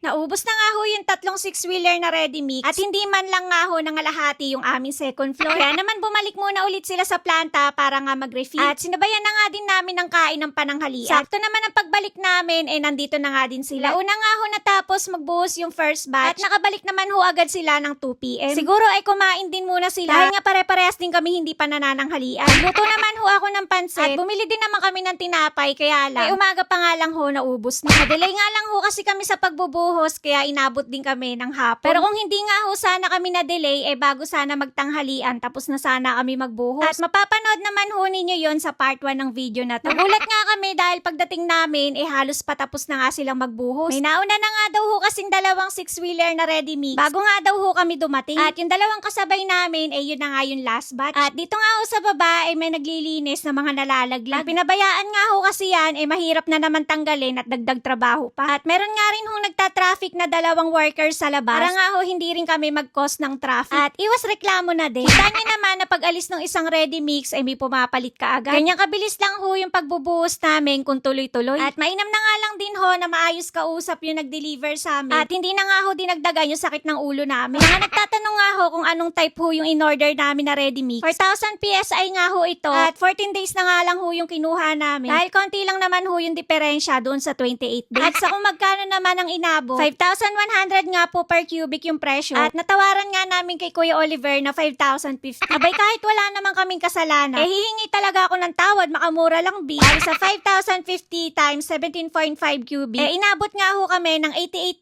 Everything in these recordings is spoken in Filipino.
Naubos na nga ho yung tatlong six-wheeler na ready mix at hindi man lang nga ho nangalahati yung aming second floor. Kaya naman bumalik muna ulit sila sa planta para nga mag-refill. At sinabayan na nga din namin ng kain ng pananghalian. Sakto naman ang pagbalik namin, nandito na nga din sila. Una nga ho natapos magbuhos yung first batch at nakabalik naman ho agad sila ng 2 p.m. Siguro ay kumain din muna sila dahil nga pare-parehas din kami hindi pa nanananghalian. Luto naman ho ako ng pansit at bumili din naman kami ng tinapay kaya lang umaga pa nga lang ho naubos na. Delay nga lang ho kasi kami sa pagbubuhos kaya inabot din kami ng hapon. Pero kung hindi nga ho sana kami na delay bago sana magtanghalian tapos na sana kami magbuhos. At mapapanood naman ho ninyo yon sa part 1 ng video na to. Nagulat nga kami dahil pagdating namin halos patapos na nga silang magbuhos. May nauna na nga daw ho kasing dalawang six-wheeler na ready mix bago nga daw ho kami dumating. At yung dalawang kasabay namin yun na nga yung last batch. At dito nga ho sa baba may naglilinis na mga nalalaglag. At pinabayaan nga ho kasi yan mahirap na naman tanggalin at dagdag trabaho pa. At meron nga rin hong nagta-traffic na dalawang workers sa labas para nga ho hindi rin kami mag-cause ng traffic. At iwas reklamo na din. Kita nyo naman na pag alis ng isang ready mix may pumapalit ka agad. Ganyang kabilis lang ho yung pagbubuhos namin kung tuloy-tuloy. At mainam na nga lang din ho na maayos kausap yung nag-deliver sa amin. At hindi na nga ho dinagdagan yung sakit ng ulo namin. Mga nagtatanong nga ho kung anong type ho yung in-order namin na ready mix. 4,000 PSI nga ho ito. At 14 days na nga lang ho yung kinuha namin. Dahil konti lang naman ho yung diferensya doon sa 28 days. At sa kung magkano naman ang inabot, 5,100 nga po per cubic yung presyo. At natawaran nga namin kay Kuya Oliver na 5,050. Abay kahit wala naman kaming kasalanan, hihingi talaga ako ng tawad, makamura lang B. Dahil sa 5,050 times 17.5 cubic, inabot nga ho kami ng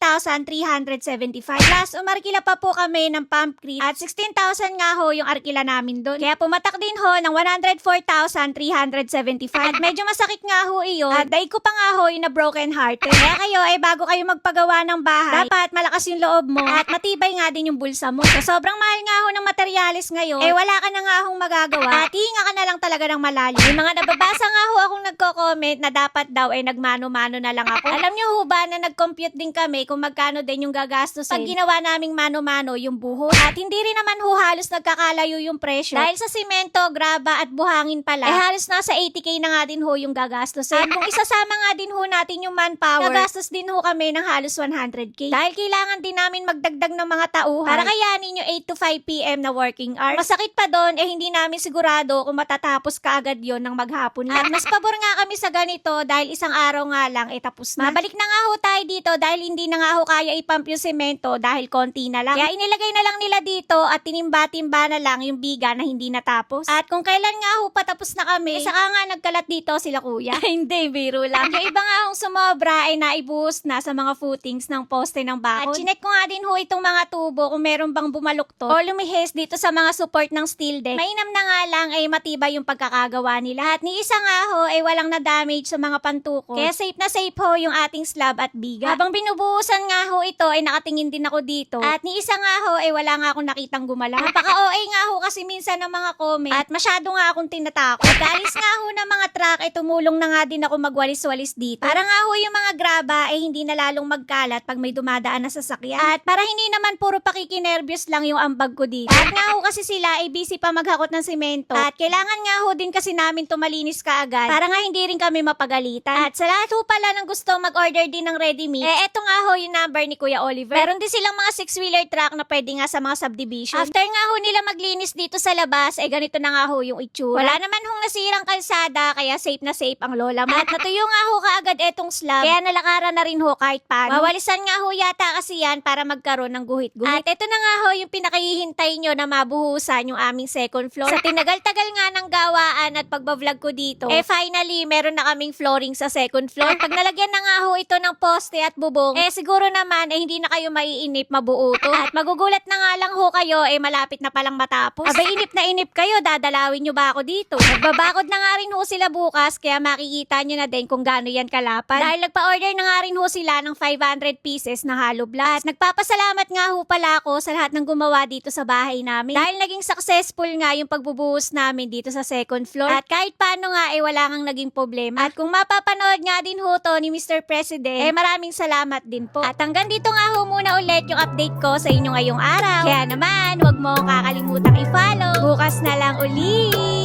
88,375. Plus, umarkila pa po kami ng pump kit at 16,000 nga ho yung arkila namin doon. Kaya pumatak din ho ng 104,375. At medyo masakit nga ho iyon. At daig ko pa nga ho yung na broken heart. Kaya kayo bago kayo magpagawa ng bahay, dapat malakas yung loob mo at matibay nga din yung bulsa mo. So, sobrang mahal nga ho ng materialis ngayon, wala ka na nga hong magagawa. At hihinga ka na lang talaga ng malalim. May mga nababasa nga ho akong nagko-comment na dapat daw nagmano-mano na lang ako. Alam nyo ho ba na nag-compute din kami kung magkano din yung gagastusin pag ginawa naming mano-mano yung buhos. At hindi rin naman ho halos nagkakalayo yung presyo. Dahil sa simento, graba at buhangin pala, halos nasa 80k na nga din ho yung gagastusin. At kung isasama nga din ho natin yung manpower, gagastos din ho kami ng halos 100k. Dahil kailangan din namin magdagdag ng mga tauhan para kayanin yung 8 to 5 p.m. na working hours. Masakit pa doon, hindi namin sigurado kung matatapos kaagad yon ng maghapon lang. At mas pabor nga kami sa ganito dahil isang araw nga lang tapos na. Mabalik na nga ho tayo dito dahil hindi na nga ho kaya ipump yung semento dahil konti na lang. Kaya inilagay na lang nila dito at tinimba-timba na lang yung biga na hindi natapos. At kung kailan nga ho patapos na kami, saka nga nagkalat dito sila kuya. Hindi, biro lang. Yung iba nga hong sumobra naibuhos na sa mga footings ng poste ng bakod. At chinek ko nga din ho itong mga tubo kung meron bang bumaluktot o lumihis dito sa mga support ng steel deck. Mainam na nga lang matibay yung pagkakagawa nila. At ni isa nga ho walang na-damage sa mga pantukod. Kaya safe na safe ho yung ating slab at biga. Habang binubuhusan nga ho ito nakatingin din ako dito. At ni isa nga ho wala nga akong nakitang gumalaw. Napaka-OA nga ho kasi minsan ng mga comment at masyado nga akong tinatakot. Pagkalis nga ho ng mga truck tumulong na nga din ako magwalis-walis dito. Para nga ho yung mga graba hindi na lalong magkalat pag may dumadaan na sasakyan. At para hindi naman puro pakikinervyos lang yung ambag ko dito. At nga ho kasi sila busy pa maghakot ng semento. At kailangan nga ho din kasi namin tumalinis kaagad para nga hindi rin kami mapagalitan. At sa lahat ho pala ng gusto mag-order din ng ready mix, eto nga ho yung number ni Kuya Oliver. Meron din silang mga 6-wheeler truck na pwede nga sa mga subdivision. After nga ho nila maglinis dito sa labas, ganito na nga ho yung itsura. Wala naman hong nasirang kalsada, kaya safe na safe ang lola mo. At natuyo nga ho kaagad etong slab, kaya nalakaran na rin ho kahit paano. Wawalisan nga ho yata kasi yan para magkaroon ng guhit-guhit. At eto na nga ho yung pinakahihintay nyo na mabuhusan yung aming second floor. Sa tinagal-tagal nga ng gawaan at pagbablog ko dito, finally, meron na kaming flooring sa second floor. Pag nalagyan na nga ho ito ng poste at bubong, siguro naman, hindi na kayo maiinip, mabuo to. At magugulat na nga lang ho kayo, malapit na palang matapos. Abay, inip na inip kayo, dadalawin nyo ba ako dito? Nagbabakod na nga rin ho sila bukas, kaya makikita nyo na din kung gaano yan kalapad. Dahil nagpa-order na nga rin ho sila ng 500 pieces na hollow blocks. At nagpapasalamat nga ho pala ako sa lahat ng gumawa dito sa bahay namin. Dahil naging successful nga yung pagbubuhos namin dito sa second floor. At kahit paano nga, wala kang naging problema. At kung mapapanood nga din ho to ni Mr. President, maraming salamat din po. At hanggang dito nga ho muna ulit yung update ko sa inyo ngayong araw. Kaya naman, huwag mo kakalimutan i-follow. Bukas na lang ulit!